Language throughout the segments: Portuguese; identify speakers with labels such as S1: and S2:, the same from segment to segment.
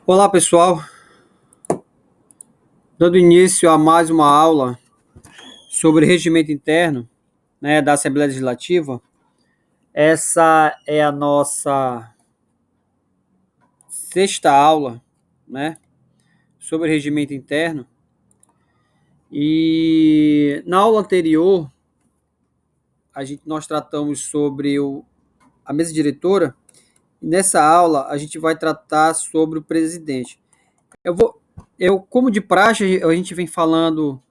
S1: Olá, pessoal. Dando início a mais uma aula sobre regimento interno, né, da Assembleia Legislativa. Essa é a nossa sexta aula, né, sobre regimento interno. E na aula anterior, nós tratamos sobre a mesa diretora. E nessa aula, a gente vai tratar sobre o presidente. Como de praxe, a gente vem falando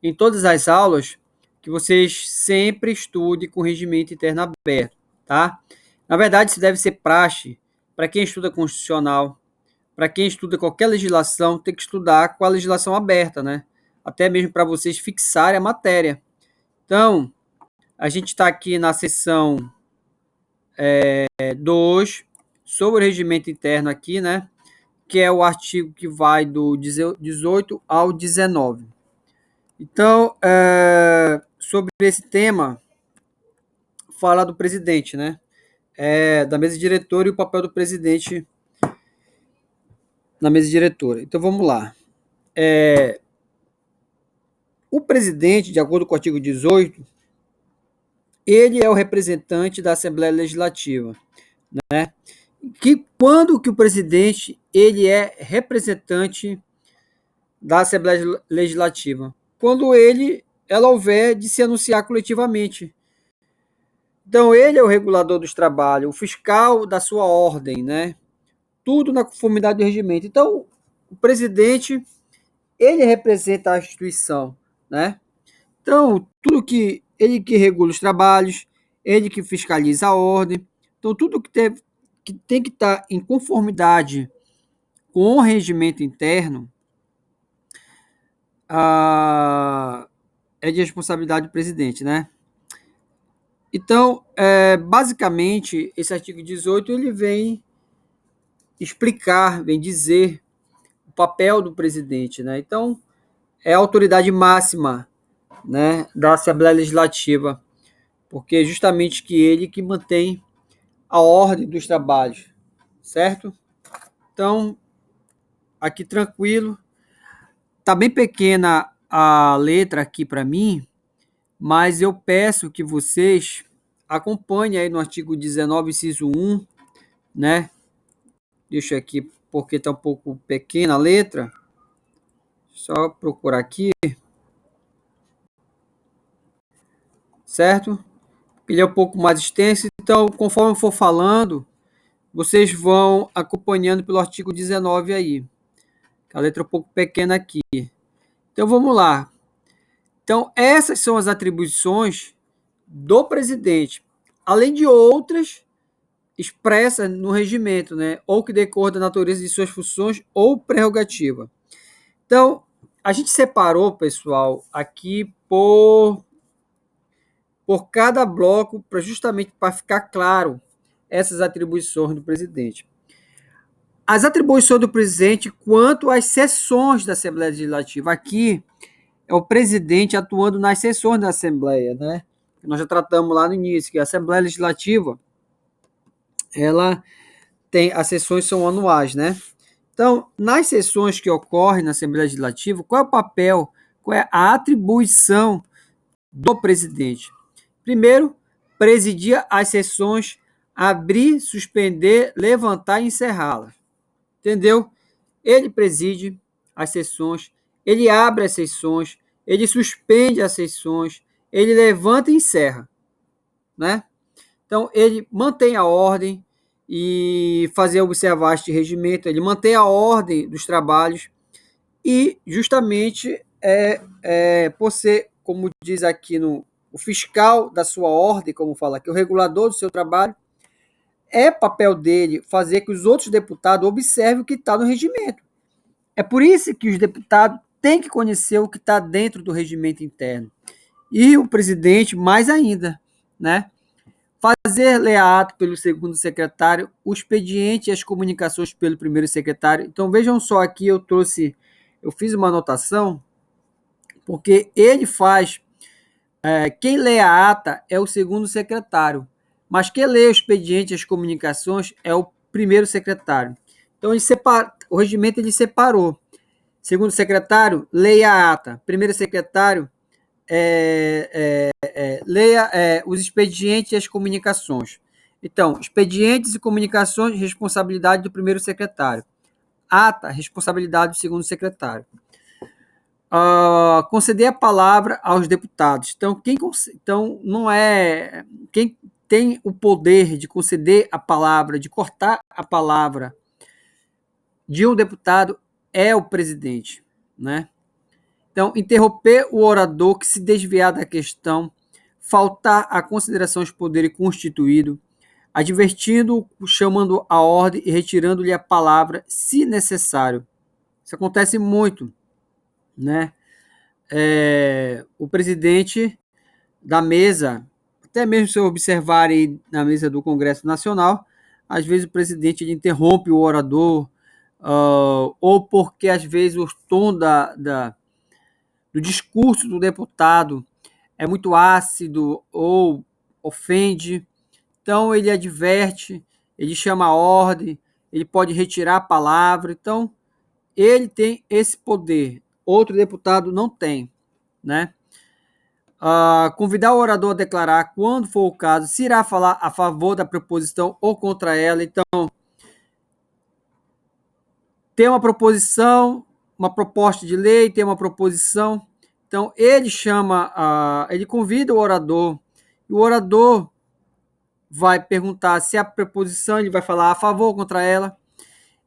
S1: em todas as aulas que vocês sempre estudem com regimento interno aberto, tá? Na verdade, isso deve ser praxe para quem estuda constitucional, para quem estuda qualquer legislação, tem que estudar com a legislação aberta, né? Até mesmo para vocês fixarem a matéria. Então, a gente está aqui na seção 2, sobre o regimento interno aqui, né? Que é o artigo que vai do 18 ao 19. Então, sobre esse tema, fala do presidente, né? Da mesa diretora e o papel do presidente na mesa diretora. Então, vamos lá. O presidente, de acordo com o artigo 18, ele é o representante da Assembleia Legislativa, né? Quando que o presidente ele é representante da Assembleia Legislativa? Quando ela houver de se anunciar coletivamente. Então, ele é o regulador dos trabalhos, o fiscal da sua ordem, né? Tudo na conformidade do regimento. Então, o presidente, ele representa a instituição, né? Então, tudo ele que regula os trabalhos, ele que fiscaliza a ordem. Então, tudo que tem que estar em conformidade com o regimento interno, é de responsabilidade do presidente, né? Então, basicamente, esse artigo 18 ele vem explicar, vem dizer o papel do presidente, né? Então, é a autoridade máxima, né, da Assembleia Legislativa, porque é justamente ele que mantém a ordem dos trabalhos, certo? Então, aqui tranquilo. Tá bem pequena a letra aqui para mim, mas eu peço que vocês acompanhem aí no artigo 19, inciso 1, né? Deixa aqui porque tá um pouco pequena a letra. Só procurar aqui, certo? Ele é um pouco mais extenso, então conforme eu for falando, vocês vão acompanhando pelo artigo 19 aí. A letra é um pouco pequena aqui. Então vamos lá. Então essas são as atribuições do presidente, além de outras expressas no regimento, né? Ou que decorram da natureza de suas funções ou prerrogativa. Então, a gente separou, pessoal, aqui por cada bloco, justamente para ficar claro essas atribuições do presidente. As atribuições do presidente quanto às sessões da Assembleia Legislativa. Aqui é o presidente atuando nas sessões da Assembleia, né? Nós já tratamos lá no início, que a Assembleia Legislativa, as sessões são anuais, né? Então, nas sessões que ocorrem na Assembleia Legislativa, qual é o papel, qual é a atribuição do presidente? Primeiro, presidir as sessões, abrir, suspender, levantar e encerrá-las. Entendeu? Ele preside as sessões, ele abre as sessões, ele suspende as sessões, ele levanta e encerra, né? Então, ele mantém a ordem e fazer observar este regimento, ele mantém a ordem dos trabalhos e justamente por ser, como diz aqui o fiscal da sua ordem, como fala aqui, o regulador do seu trabalho, é papel dele fazer que os outros deputados observem o que está no regimento. É por isso que os deputados têm que conhecer o que está dentro do regimento interno. E o presidente, mais ainda, né? Fazer ler ato pelo segundo secretário, o expediente e as comunicações pelo primeiro secretário. Então, vejam só aqui, eu fiz uma anotação, porque ele faz, quem lê a ata é o segundo secretário, mas quem lê o expediente e as comunicações é o primeiro secretário. Então, o regimento ele separou. Segundo secretário, leia a ata. Primeiro secretário, leia os expedientes e as comunicações. Então, expedientes e comunicações, responsabilidade do primeiro secretário. Ata, responsabilidade do segundo secretário. Conceder a palavra aos deputados. Então, não é quem tem o poder de conceder a palavra, de cortar a palavra de um deputado é o presidente, né? Então, interromper o orador que se desviar da questão, faltar à consideração aos poderes constituídos, advertindo, chamando a ordem e retirando-lhe a palavra, se necessário. Isso acontece muito, né? O presidente da mesa, até mesmo se observarem na mesa do Congresso Nacional, às vezes o presidente ele interrompe o orador, ou porque às vezes o tom do discurso do deputado é muito ácido ou ofende, então ele adverte, ele chama a ordem, ele pode retirar a palavra, então ele tem esse poder, outro deputado não tem, né? Convidar o orador a declarar, quando for o caso, se irá falar a favor da proposição ou contra ela. Então, tem uma proposição, uma proposta de lei, tem uma proposição. Então, ele convida o orador, e o orador vai perguntar se a proposição, ele vai falar a favor ou contra ela.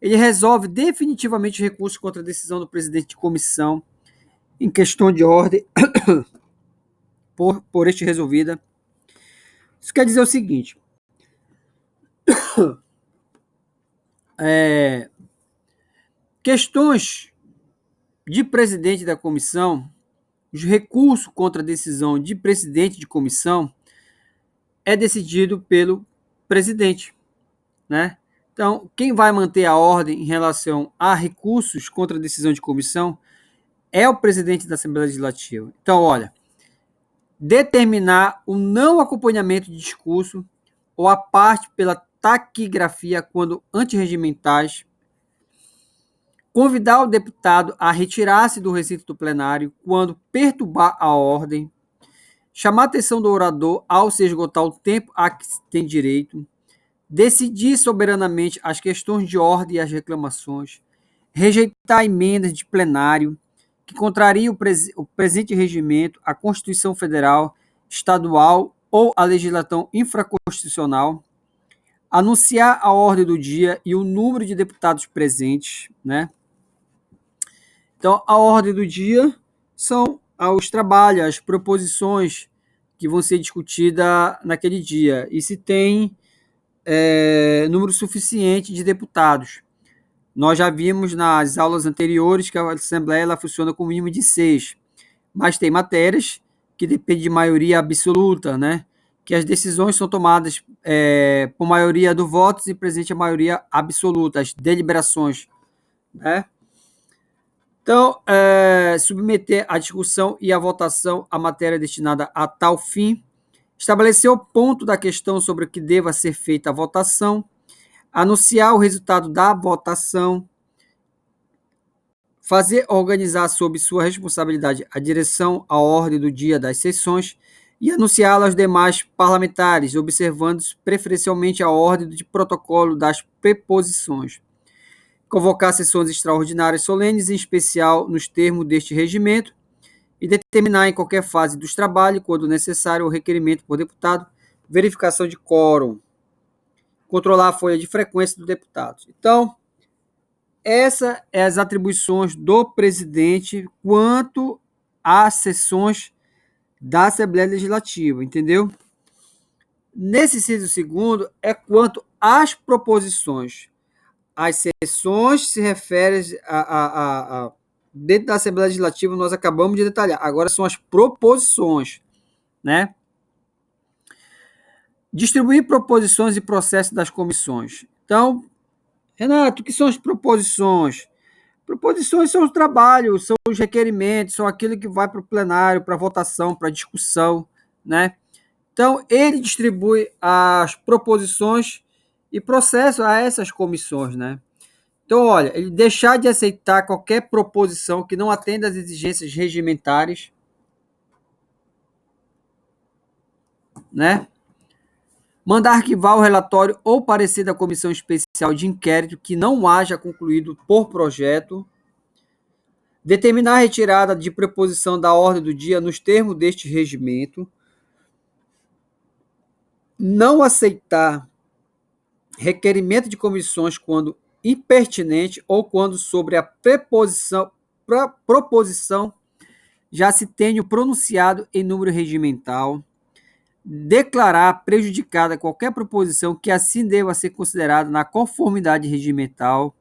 S1: Ele resolve definitivamente o recurso contra a decisão do presidente de comissão em questão de ordem por este resolvida. Isso quer dizer o seguinte: questões de presidente da comissão, os recursos contra a decisão de presidente de comissão é decidido pelo presidente, né? Então, quem vai manter a ordem em relação a recursos contra a decisão de comissão é o presidente da Assembleia Legislativa. Então, olha, determinar o não acompanhamento de discurso ou a parte pela taquigrafia quando antirregimentais, convidar o deputado a retirar-se do recinto do plenário quando perturbar a ordem, chamar a atenção do orador ao se esgotar o tempo a que tem direito, decidir soberanamente as questões de ordem e as reclamações, rejeitar emendas de plenário que contrariam o presente regimento, a Constituição Federal, Estadual ou a legislação infraconstitucional, anunciar a ordem do dia e o número de deputados presentes, né? Então, a ordem do dia são os trabalhos, as proposições que vão ser discutidas naquele dia, e se tem número suficiente de deputados. Nós já vimos nas aulas anteriores que a Assembleia ela funciona com o mínimo de 6, mas tem matérias que dependem de maioria absoluta, né? Que as decisões são tomadas por maioria do votos e presente a maioria absoluta, as deliberações, né? Então, submeter à discussão e à votação a matéria destinada a tal fim, estabelecer o ponto da questão sobre o que deva ser feita a votação, anunciar o resultado da votação, fazer organizar sob sua responsabilidade a direção à ordem do dia das sessões e anunciá-la aos demais parlamentares, observando preferencialmente a ordem de protocolo das preposições. Convocar sessões extraordinárias solenes, em especial nos termos deste regimento, e determinar em qualquer fase dos trabalhos, quando necessário, o requerimento por deputado, verificação de quórum, controlar a folha de frequência do deputado. Então, essas são as atribuições do presidente quanto às sessões da Assembleia Legislativa, entendeu? Nesse inciso segundo é quanto às proposições. As sessões se referem dentro da Assembleia Legislativa, nós acabamos de detalhar. Agora são as proposições, né? Distribuir proposições e processos das comissões. Então, Renato, o que são as proposições? Proposições são os trabalhos, são os requerimentos, são aquilo que vai para o plenário, para votação, para discussão, né? Então, ele distribui as proposições e processo a essas comissões, né? Então, olha, ele deixar de aceitar qualquer proposição que não atenda às exigências regimentares, né? Mandar arquivar o relatório ou parecer da comissão especial de inquérito que não haja concluído por projeto. Determinar a retirada de preposição da ordem do dia nos termos deste regimento. Não aceitar requerimento de comissões quando impertinente ou quando sobre a proposição já se tenha pronunciado em número regimental. Declarar prejudicada qualquer proposição que assim deva ser considerada na conformidade regimental.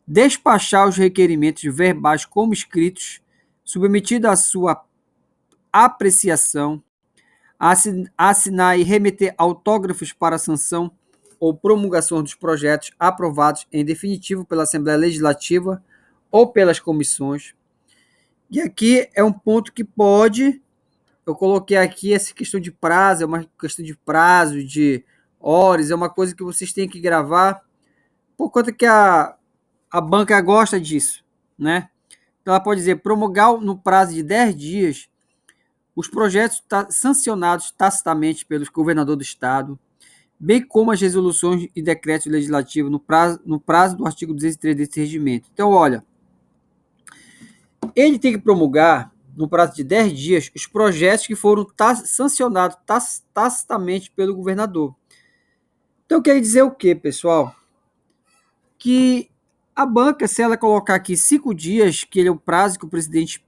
S1: Despachar os requerimentos verbais como escritos, submetido à sua apreciação, assinar e remeter autógrafos para a sanção ou promulgação dos projetos aprovados em definitivo pela Assembleia Legislativa ou pelas comissões. E aqui é um ponto que pode, eu coloquei aqui essa questão de prazo, é uma questão de prazo, de horas, é uma coisa que vocês têm que gravar, por conta que a banca gosta disso, né? Então ela pode dizer, promulgar no prazo de 10 dias os projetos sancionados tacitamente pelo governador do estado, bem como as resoluções e decretos legislativos no prazo do artigo 203 desse regimento. Então, olha, ele tem que promulgar, no prazo de 10 dias, os projetos que foram sancionados tacitamente pelo governador. Então, quer dizer o quê, pessoal? Que a banca, se ela colocar aqui 5 dias, que ele é o prazo que o presidente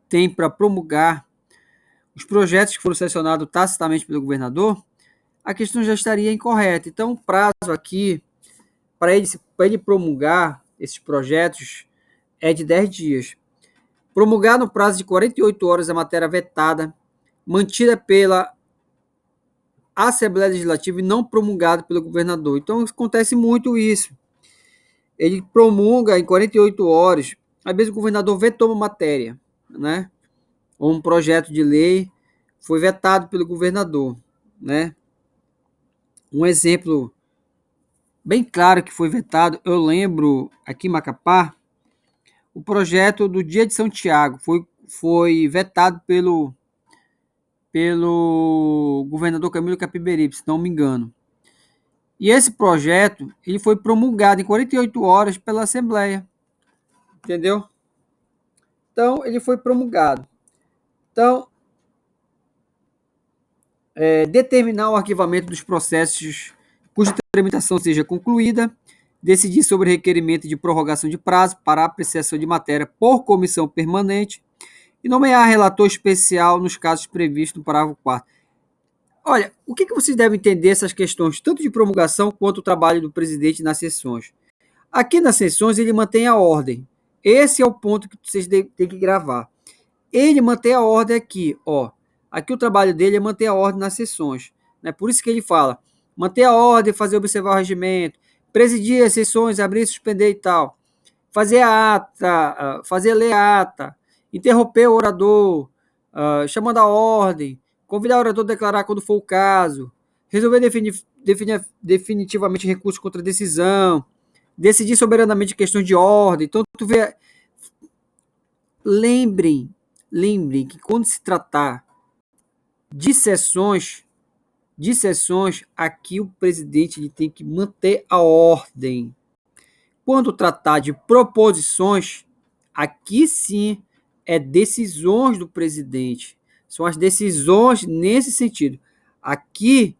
S1: tem para promulgar os projetos que foram sancionados tacitamente pelo governador, a questão já estaria incorreta. Então, o prazo aqui, para ele promulgar esses projetos, é de 10 dias. Promulgar no prazo de 48 horas a matéria vetada, mantida pela Assembleia Legislativa e não promulgada pelo governador. Então, acontece muito isso. Ele promulga em 48 horas, às vezes o governador vetou uma matéria, né? Ou um projeto de lei foi vetado pelo governador, né? Um exemplo bem claro que foi vetado, eu lembro aqui em Macapá, o projeto do Dia de São Tiago foi vetado pelo governador Camilo Capiberibe, se não me engano. E esse projeto ele foi promulgado em 48 horas pela Assembleia, entendeu? Então, ele foi promulgado. Então, determinar o arquivamento dos processos cuja tramitação seja concluída, decidir sobre requerimento de prorrogação de prazo para apreciação de matéria por comissão permanente e nomear relator especial nos casos previstos no parágrafo 4º. Olha, o que vocês devem entender essas questões, tanto de promulgação quanto o trabalho do presidente nas sessões? Aqui nas sessões ele mantém a ordem. Esse é o ponto que vocês têm que gravar. Ele mantém a ordem aqui, ó. Aqui o trabalho dele é manter a ordem nas sessões, né? Por isso que ele fala, manter a ordem, fazer observar o regimento, presidir as sessões, abrir, suspender e tal, fazer a ata, fazer ler a ata, interromper o orador, chamando a ordem, convidar o orador a declarar quando for o caso, resolver definitivamente recurso contra a decisão, decidir soberanamente questões de ordem. Então, tu vê, lembrem que quando se tratar de sessões, aqui o presidente ele tem que manter a ordem. Quando tratar de proposições, aqui sim é decisões do presidente. São as decisões nesse sentido. Aqui,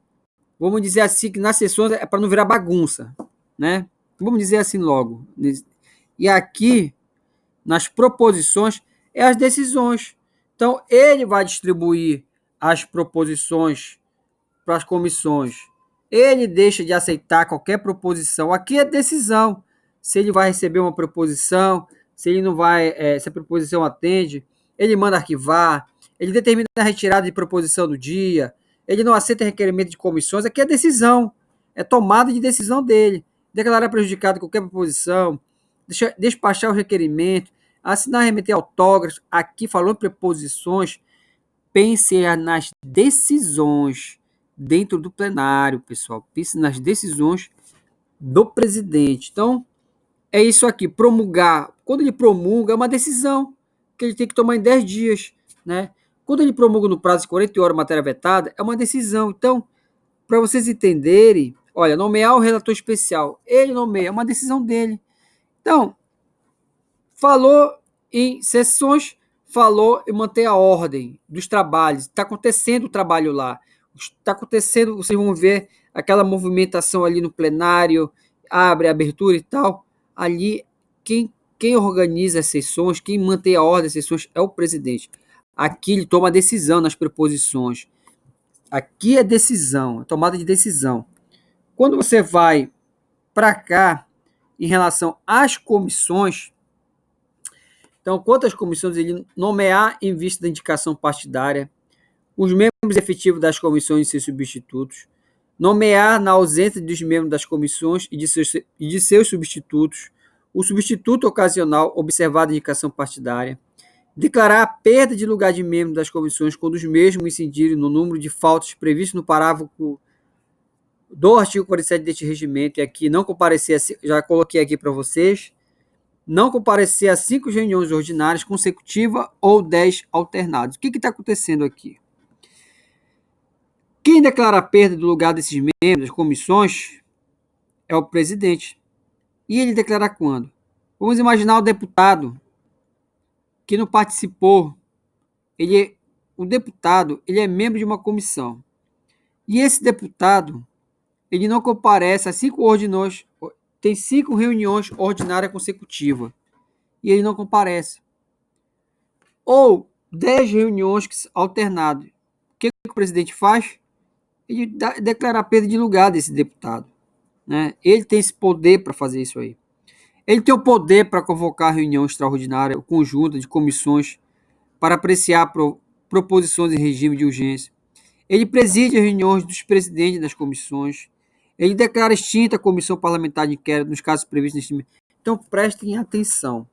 S1: vamos dizer assim, que nas sessões é para não virar bagunça, né? Vamos dizer assim logo. E aqui, nas proposições, é as decisões. Então, ele vai distribuir as proposições para as comissões. Ele deixa de aceitar qualquer proposição. Aqui é decisão. Se ele vai receber uma proposição, se ele não vai, se a proposição atende, ele manda arquivar, ele determina a retirada de proposição do dia, ele não aceita requerimento de comissões. Aqui é decisão. É tomada de decisão dele. Declarar prejudicado qualquer proposição, despachar o requerimento, assinar e remeter autógrafos. Aqui falou em preposições, pense nas decisões dentro do plenário, pessoal. Pense nas decisões do presidente. Então, é isso aqui, promulgar. Quando ele promulga, é uma decisão que ele tem que tomar em 10 dias, né? Quando ele promulga no prazo de 40 horas matéria vetada, é uma decisão. Então, para vocês entenderem, olha, nomear o relator especial, ele nomeia, é uma decisão dele. Então, falou em sessões, falou em manter a ordem dos trabalhos. Está acontecendo o trabalho lá. Está acontecendo, vocês vão ver aquela movimentação ali no plenário, abre, abertura e tal. Ali, quem organiza as sessões, quem mantém a ordem das sessões é o presidente. Aqui ele toma decisão nas preposições. Aqui é decisão, é tomada de decisão. Quando você vai para cá, em relação às comissões, então, quantas comissões ele nomear em vista da indicação partidária, os membros efetivos das comissões e seus substitutos, nomear na ausência dos membros das comissões e de seus substitutos, o substituto ocasional observado a indicação partidária, declarar a perda de lugar de membro das comissões quando os mesmos incidirem no número de faltas previsto no parágrafo do artigo 47 deste regimento, e aqui não comparecer, já coloquei aqui para vocês, não comparecer a 5 reuniões ordinárias consecutivas ou 10 alternadas. O que está acontecendo aqui? Quem declara a perda do lugar desses membros das comissões é o presidente. E ele declara quando? Vamos imaginar o deputado que não participou. O deputado ele é membro de uma comissão. E esse deputado ele não comparece a 5 reuniões, tem 5 reuniões ordinárias consecutivas. E ele não comparece. Ou 10 reuniões alternadas. O que o presidente faz? Ele declara a perda de lugar desse deputado. Né? Ele tem esse poder para fazer isso aí. Ele tem o poder para convocar reunião extraordinária conjunta de comissões para apreciar proposições em regime de urgência. Ele preside as reuniões dos presidentes das comissões. Ele declara extinta a comissão parlamentar de inquérito nos casos previstos neste. Então prestem atenção.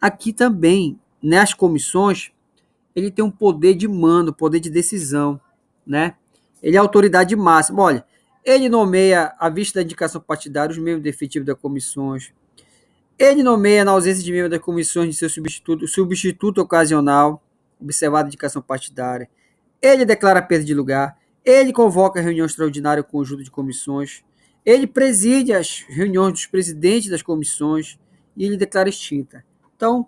S1: Aqui também, nas comissões, ele tem um poder de mando, poder de decisão, né? Ele é a autoridade máxima. Olha, ele nomeia, à vista da indicação partidária, os membros efetivos das comissões. Ele nomeia, na ausência de membros das comissões de seu substituto, o substituto ocasional, observada a indicação partidária. Ele declara a perda de lugar. Ele convoca a reunião extraordinária conjunto de comissões. Ele preside as reuniões dos presidentes das comissões e ele declara extinta. Então,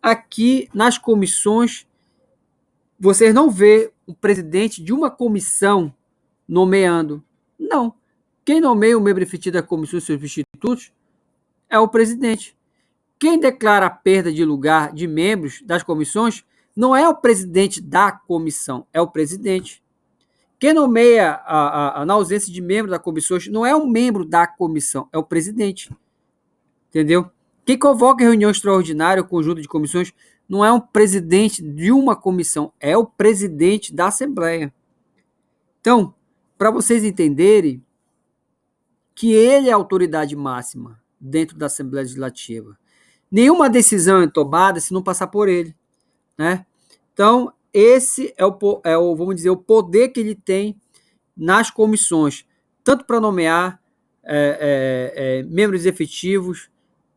S1: aqui nas comissões, vocês não vê o presidente de uma comissão nomeando. Não. Quem nomeia o membro efetivo da comissão e seus substitutos é o presidente. Quem declara a perda de lugar de membros das comissões não é o presidente da comissão, é o presidente. Quem nomeia na ausência de membro da comissão não é um membro da comissão, é o presidente. Entendeu? Quem convoca a reunião extraordinária ou conjunto de comissões não é um presidente de uma comissão, é o presidente da Assembleia. Então, para vocês entenderem que ele é a autoridade máxima dentro da Assembleia Legislativa. Nenhuma decisão é tomada se não passar por ele, né? Então, esse é o, vamos dizer, o poder que ele tem nas comissões, tanto para nomear membros efetivos,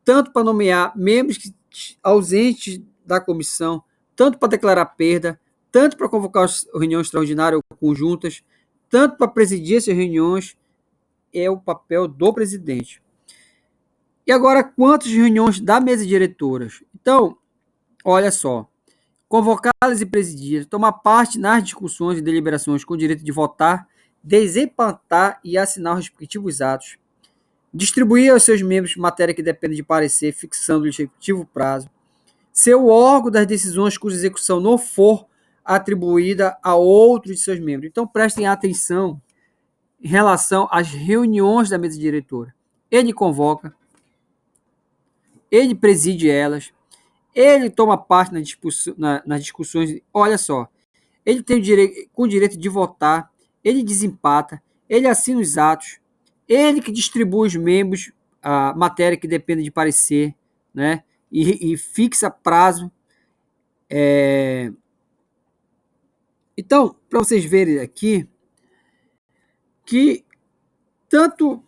S1: tanto para nomear membros ausentes da comissão, tanto para declarar perda, tanto para convocar reuniões extraordinárias ou conjuntas, tanto para presidir essas reuniões, é o papel do presidente. E agora, quantas reuniões da mesa diretora? Então, olha só, convocá-las e presidir, tomar parte nas discussões e deliberações com o direito de votar, desempatar e assinar os respectivos atos, distribuir aos seus membros matéria que depende de parecer, fixando o respectivo prazo, ser o órgão das decisões cuja execução não for atribuída a outro de seus membros. Então, prestem atenção em relação às reuniões da mesa diretora. Ele convoca, ele preside elas, ele toma parte nas discussões. Olha só, ele tem o direito de votar, ele desempata, ele assina os atos, ele que distribui os membros a matéria que depende de parecer, né? E fixa prazo. Então, para vocês verem aqui, que tanto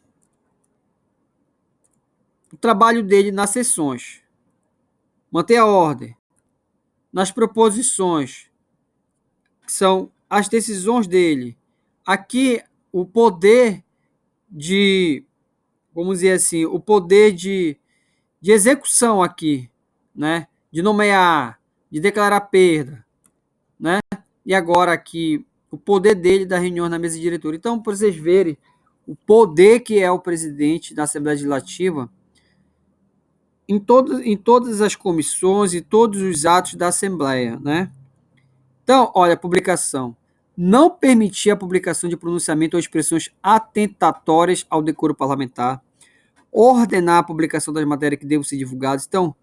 S1: o trabalho dele nas sessões, manter a ordem, nas proposições, que são as decisões dele. Aqui, o poder de, vamos dizer assim, o poder de execução aqui, né? De nomear, de declarar perda, né? E agora aqui, o poder dele da reunião na mesa diretora. Então, para vocês verem o poder que é o presidente da Assembleia Legislativa em todas as comissões e todos os atos da Assembleia, né? Então, olha a publicação. Não permitir a publicação de pronunciamento ou expressões atentatórias ao decoro parlamentar. Ordenar a publicação das matérias que devam ser divulgadas. Então,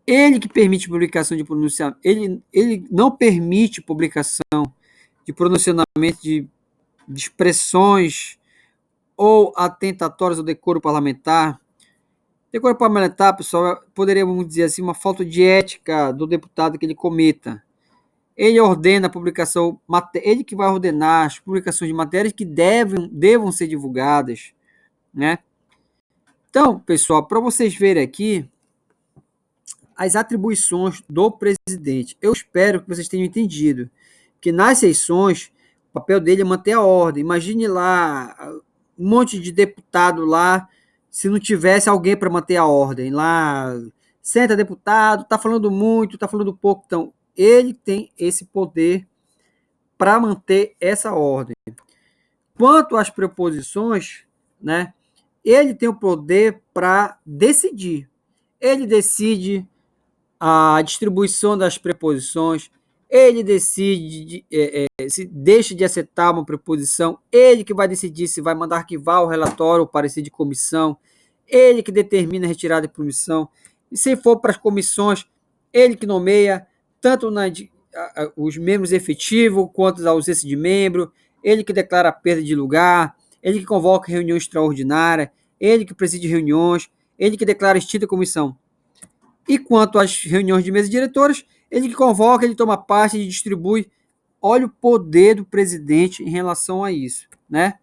S1: ele que permite publicação de pronunciamento, ele não permite publicação de pronunciamento de expressões ou atentatórias ao decoro parlamentar. Decoro parlamentar, pessoal, poderíamos dizer assim, uma falta de ética do deputado que ele cometa. Ele ordena a publicação, ele que vai ordenar as publicações de matérias que devam ser divulgadas, né? Então, pessoal, para vocês verem aqui as atribuições do presidente, eu espero que vocês tenham entendido que nas sessões o papel dele é manter a ordem. Imagine lá um monte de deputado lá, se não tivesse alguém para manter a ordem lá, senta deputado, tá falando muito, tá falando pouco, então ele tem esse poder para manter essa ordem. Quanto às preposições, né, ele tem o poder para decidir. Ele decide a distribuição das preposições, ele decide se deixa de aceitar uma preposição, ele que vai decidir se vai mandar arquivar o relatório ou parecer de comissão, ele que determina a retirada de comissão, e se for para as comissões, ele que nomeia tanto os membros efetivos quanto a ausência de membro, ele que declara a perda de lugar, ele que convoca reunião extraordinária, ele que preside reuniões, ele que declara extinta a comissão. E quanto às reuniões de mesa diretoras, ele que convoca, ele toma parte, ele distribui. Olha o poder do presidente em relação a isso, né?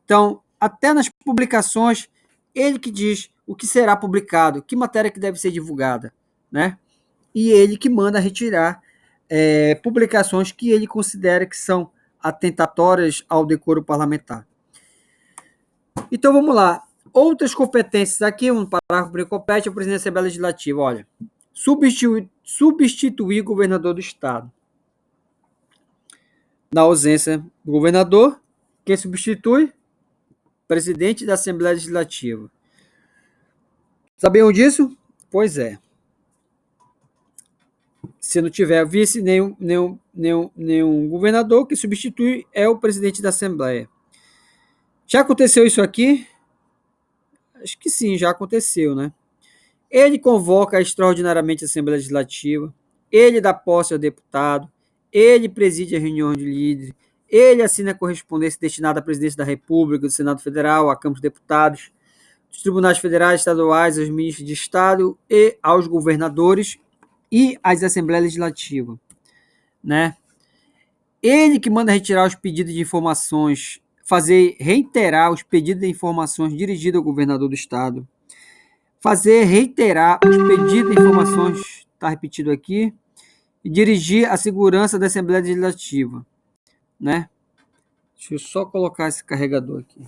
S1: Então, até nas publicações, ele que diz o que será publicado, que matéria que deve ser divulgada, né? E ele que manda retirar publicações que ele considera que são atentatórias ao decoro parlamentar. Então, vamos lá. Outras competências aqui, um parágrafo que compete ao presidente da Assembleia Legislativa. Olha, substituir o governador do Estado. Na ausência do governador, quem substitui? Presidente da Assembleia Legislativa. Sabiam disso? Pois é. Se não tiver vice nenhum governador, quem substitui é o presidente da Assembleia. Já aconteceu isso aqui? Acho que sim, já aconteceu, né? Ele convoca extraordinariamente a Assembleia Legislativa, ele dá posse ao deputado, ele preside a reunião de líderes, ele assina a correspondência destinada à presidência da República, do Senado Federal, à Câmara dos Deputados, dos tribunais federais, estaduais, aos ministros de Estado e aos governadores e às Assembleias Legislativas, né? Ele que manda retirar os pedidos de informações, reiterar os pedidos de informações dirigidos ao governador do Estado, reiterar os pedidos de informações, está repetido aqui, e dirigir a segurança da Assembleia Legislativa, né? Deixa eu só colocar esse carregador aqui.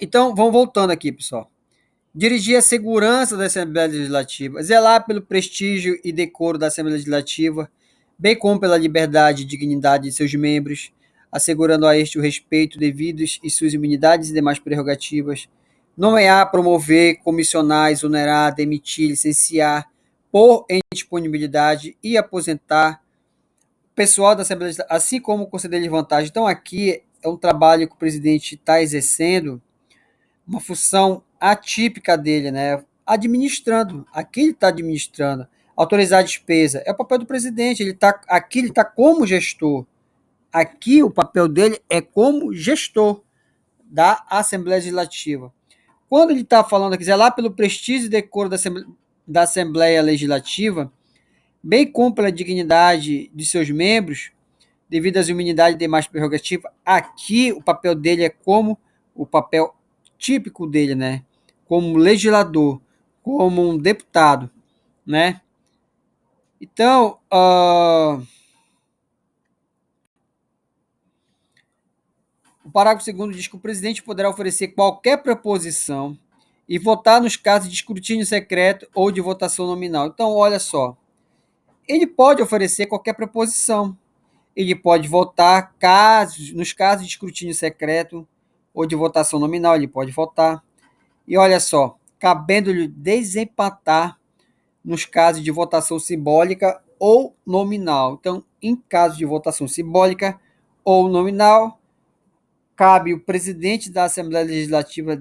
S1: Então, vamos voltando aqui, pessoal. Dirigir a segurança da Assembleia Legislativa, zelar pelo prestígio e decoro da Assembleia Legislativa, bem como pela liberdade e dignidade de seus membros, assegurando a este o respeito devidos e suas imunidades e demais prerrogativas, nomear, promover, comissionar, exonerar, demitir, licenciar, pôr em disponibilidade e aposentar o pessoal da Assembleia Legislativa, assim como conceder-lhe vantagem. Então, aqui é um trabalho que o presidente está exercendo, uma função atípica dele, né? administrando. Aqui ele está administrando. Autorizar a despesa é o papel do presidente. Aqui ele está como gestor. Aqui o papel dele é como gestor da Assembleia Legislativa. Quando ele está falando aqui, lá pelo prestígio e decoro da Assembleia Legislativa, bem como pela dignidade de seus membros, devido às imunidades e demais prerrogativas, aqui o papel dele é como o papel típico dele, né? Como legislador, como um deputado, né? Então, o parágrafo 2º diz que o presidente poderá oferecer qualquer proposição e votar nos casos de escrutínio secreto ou de votação nominal. Então, olha só, ele pode oferecer qualquer proposição, ele pode votar nos casos de escrutínio secreto ou de votação nominal, ele pode votar. E olha só, cabendo-lhe desempatar nos casos de votação simbólica ou nominal. Então, em caso de votação simbólica ou nominal, cabe o presidente da Assembleia Legislativa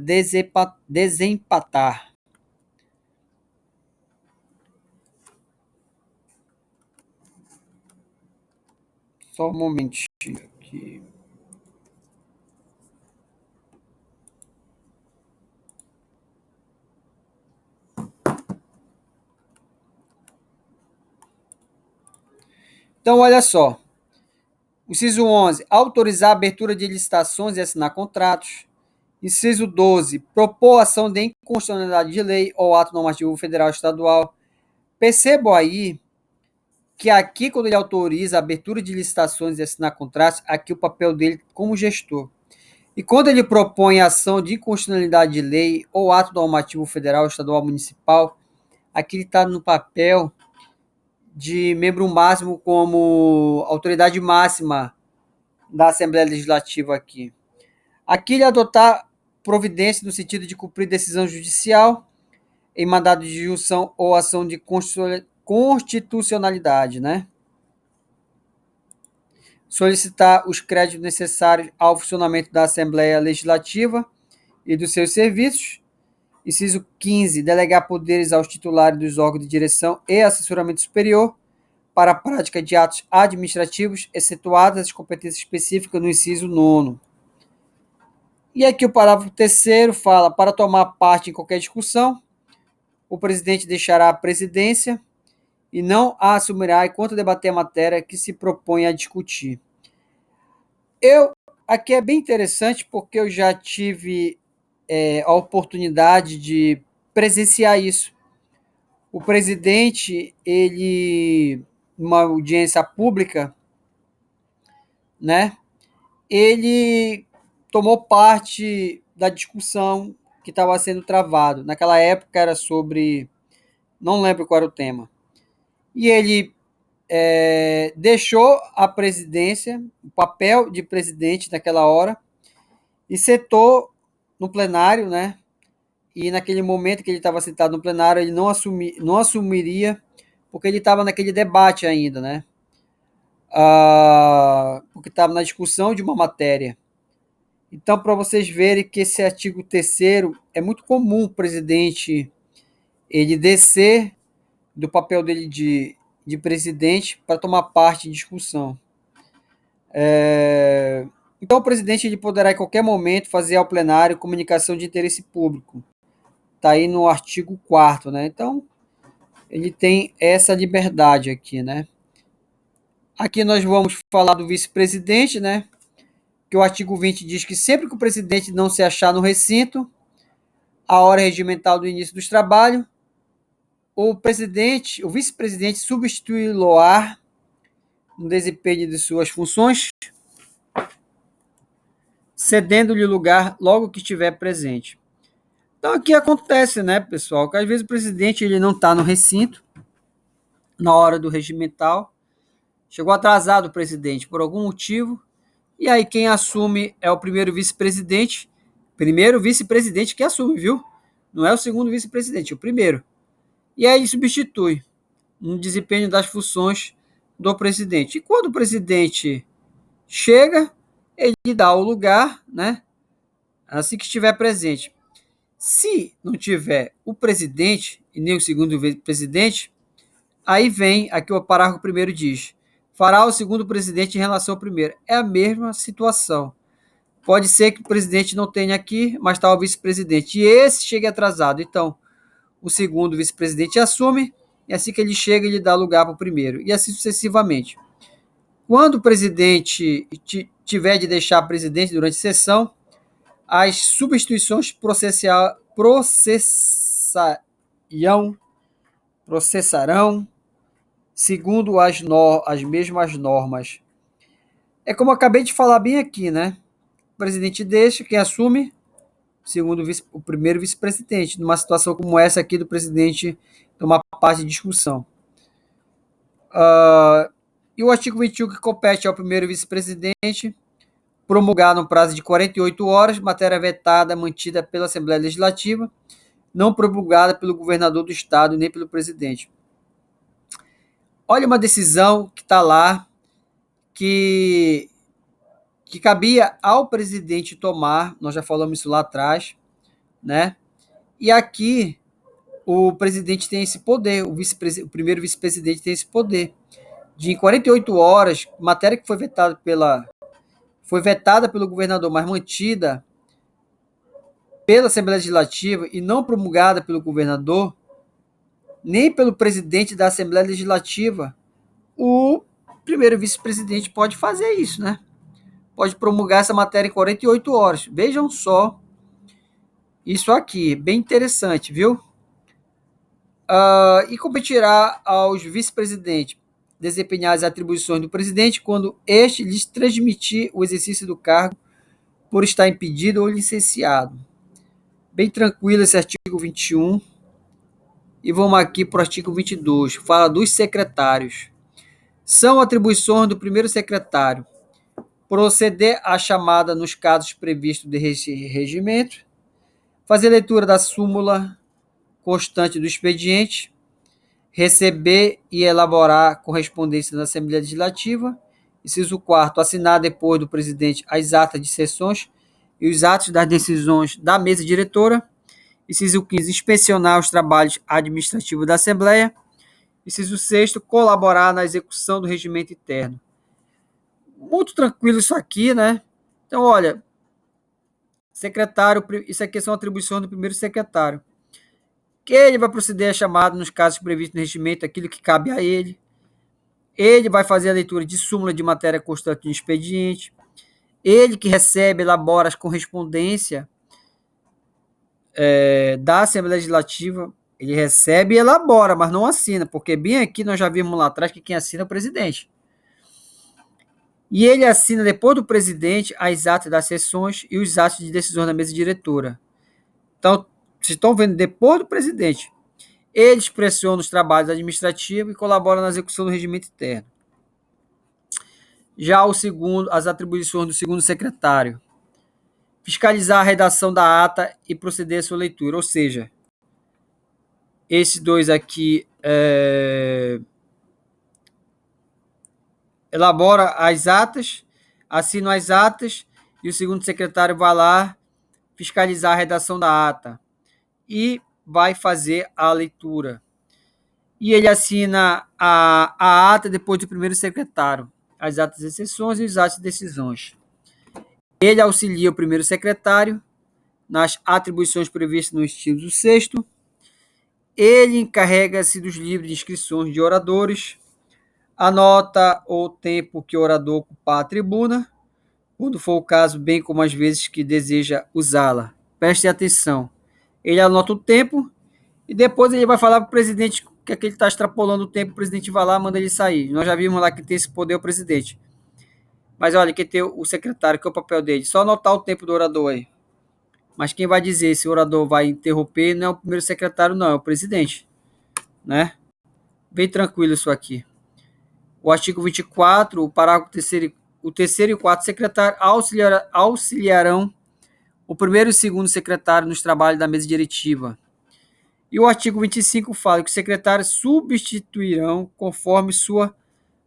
S1: desempatar. Só um momentinho aqui. Então, olha só. Inciso 11, autorizar a abertura de licitações e assinar contratos. Inciso 12, propor ação de inconstitucionalidade de lei ou ato normativo federal ou estadual. Percebam aí que aqui, quando ele autoriza a abertura de licitações e assinar contratos, aqui o papel dele como gestor. E quando ele propõe ação de inconstitucionalidade de lei ou ato normativo federal, estadual, municipal, aqui ele está no papel de membro máximo como autoridade máxima da Assembleia Legislativa aqui. Aqui ele adotar providência no sentido de cumprir decisão judicial em mandado de junção ou ação de constitucionalidade, né? Solicitar os créditos necessários ao funcionamento da Assembleia Legislativa e dos seus serviços. Inciso 15, delegar poderes aos titulares dos órgãos de direção e assessoramento superior para a prática de atos administrativos, excetuadas as competências específicas no inciso 9º. E aqui o parágrafo 3º fala, para tomar parte em qualquer discussão, o presidente deixará a presidência e não a assumirá enquanto debater a matéria que se propõe a discutir. Aqui é bem interessante porque eu já tive a oportunidade de presenciar isso. O presidente, numa audiência pública, né, ele tomou parte da discussão que estava sendo travado. Naquela época era sobre, não lembro qual era o tema. E ele deixou a presidência, o papel de presidente naquela hora, e sentou no plenário, né? E naquele momento que ele estava sentado no plenário, ele não assumiria, porque ele estava naquele debate ainda, né? Porque estava na discussão de uma matéria. Então, para vocês verem que esse artigo 3º é muito comum o presidente ele descer do papel dele de presidente para tomar parte em discussão. Então, o presidente ele poderá, em qualquer momento, fazer ao plenário comunicação de interesse público. Está aí no artigo 4º, né? Então, ele tem essa liberdade aqui, né? Aqui nós vamos falar do vice-presidente, né? Que o artigo 20 diz que sempre que o presidente não se achar no recinto, a hora regimental do início dos trabalhos, o vice-presidente substituí-lo-á no desempenho de suas funções, cedendo-lhe lugar logo que estiver presente. Então aqui acontece, né, pessoal, que às vezes o presidente ele não está no recinto na hora do regimental, chegou atrasado o presidente por algum motivo, e aí quem assume é o primeiro vice-presidente que assume, viu? Não é o segundo vice-presidente, é o primeiro. E aí ele substitui no desempenho das funções do presidente. E quando o presidente chega, ele dá o lugar, né? Assim que estiver presente. Se não tiver o presidente e nem o segundo presidente, aí vem aqui o parágrafo primeiro diz: fará o segundo presidente em relação ao primeiro. É a mesma situação. Pode ser que o presidente não tenha aqui, mas está o vice-presidente. E esse chegue atrasado. Então, o segundo vice-presidente assume, e assim que ele chega, ele dá lugar para o primeiro. E assim sucessivamente. Quando o presidente tiver de deixar presidente durante a sessão, as substituições processarão segundo as mesmas normas. É como eu acabei de falar bem aqui, né? O presidente deixa, quem assume, segundo o primeiro vice-presidente, numa situação como essa aqui do presidente tomar parte de discussão. E o artigo 21 que compete ao primeiro vice-presidente promulgar no prazo de 48 horas matéria vetada mantida pela Assembleia Legislativa, não promulgada pelo governador do estado nem pelo presidente. Olha uma decisão que está lá que cabia ao presidente tomar, nós já falamos isso lá atrás, né? E aqui o presidente tem esse poder, o primeiro vice-presidente tem esse poder de em 48 horas, matéria que foi vetada pelo governador, mas mantida pela Assembleia Legislativa e não promulgada pelo governador, nem pelo presidente da Assembleia Legislativa, o primeiro vice-presidente pode fazer isso, né? Pode promulgar essa matéria em 48 horas. Vejam só isso aqui, bem interessante, viu? E competirá aos vice-presidentes desempenhar as atribuições do presidente quando este lhes transmitir o exercício do cargo por estar impedido ou licenciado. Bem tranquilo esse artigo 21. E vamos aqui para o artigo 22, fala dos secretários. São atribuições do primeiro secretário proceder à chamada nos casos previstos de regimento, fazer leitura da súmula constante do expediente, receber e elaborar correspondência da Assembleia Legislativa, inciso 4º, assinar depois do presidente as atas de sessões e os atos das decisões da mesa diretora, inciso 15º, inspecionar os trabalhos administrativos da Assembleia, inciso 6º, colaborar na execução do regimento interno. Muito tranquilo isso aqui, né? Então, olha, secretário, isso aqui são atribuições do primeiro secretário. Que ele vai proceder a chamada nos casos previstos no regimento, aquilo que cabe a ele. Ele vai fazer a leitura de súmula de matéria constante no expediente. Ele que recebe, elabora as correspondências da Assembleia Legislativa. Ele recebe e elabora, mas não assina, porque bem aqui nós já vimos lá atrás que quem assina é o presidente. E ele assina depois do presidente as atas das sessões e os atos de decisão da mesa diretora. Então, vocês estão vendo, depois do presidente, ele expressiona os trabalhos administrativos e colabora na execução do regimento interno. Já as atribuições do segundo secretário. Fiscalizar a redação da ata e proceder à sua leitura. Ou seja, esses dois aqui elabora as atas, assinam as atas e o segundo secretário vai lá fiscalizar a redação da ata e vai fazer a leitura. E ele assina a ata depois do primeiro secretário, as atas de sessões e os atos de decisões. Ele auxilia o primeiro secretário nas atribuições previstas no inciso 6º. Ele encarrega-se dos livros de inscrições de oradores, anota o tempo que o orador ocupar a tribuna, quando for o caso, bem como as vezes que deseja usá-la. Preste atenção. Ele anota o tempo e depois ele vai falar para o presidente que ele está extrapolando o tempo, o presidente vai lá e manda ele sair. Nós já vimos lá que tem esse poder o presidente. Mas olha, que tem o secretário, que é o papel dele. Só anotar o tempo do orador aí. Mas quem vai dizer se o orador vai interromper não é o primeiro secretário, não, é o presidente. Né? Bem tranquilo isso aqui. O artigo 24, o parágrafo o terceiro e o quarto secretário auxiliarão o primeiro e o segundo secretário nos trabalhos da mesa diretiva. E o artigo 25 fala que os secretários substituirão conforme sua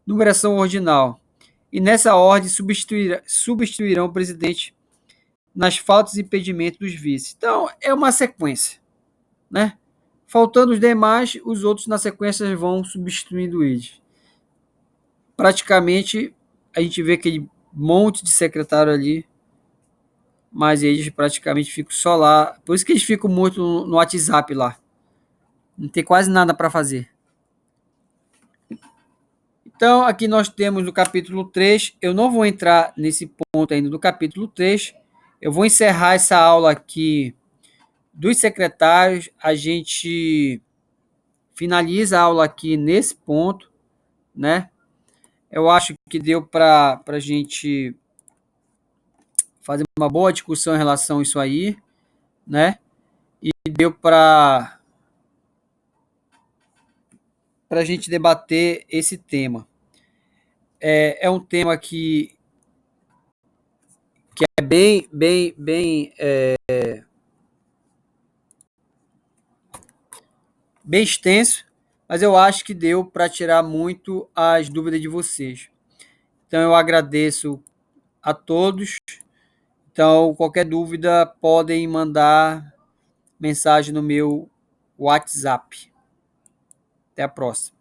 S1: numeração ordinal. E nessa ordem substituirão o presidente nas faltas e impedimentos dos vices. Então, é uma sequência, né? Faltando os demais, os outros na sequência vão substituindo eles. Praticamente, a gente vê aquele monte de secretário ali, mas eles praticamente ficam só lá. Por isso que eles ficam muito no WhatsApp lá. Não tem quase nada para fazer. Então, aqui nós temos no capítulo 3. Eu não vou entrar nesse ponto ainda do capítulo 3. Eu vou encerrar essa aula aqui dos secretários. A gente finaliza a aula aqui nesse ponto, né? Eu acho que deu para a gente fazer uma boa discussão em relação a isso aí, né? E deu para a gente debater esse tema. É um tema que é bem extenso, mas eu acho que deu para tirar muito as dúvidas de vocês. Então eu agradeço a todos. Então, qualquer dúvida, podem mandar mensagem no meu WhatsApp. Até a próxima.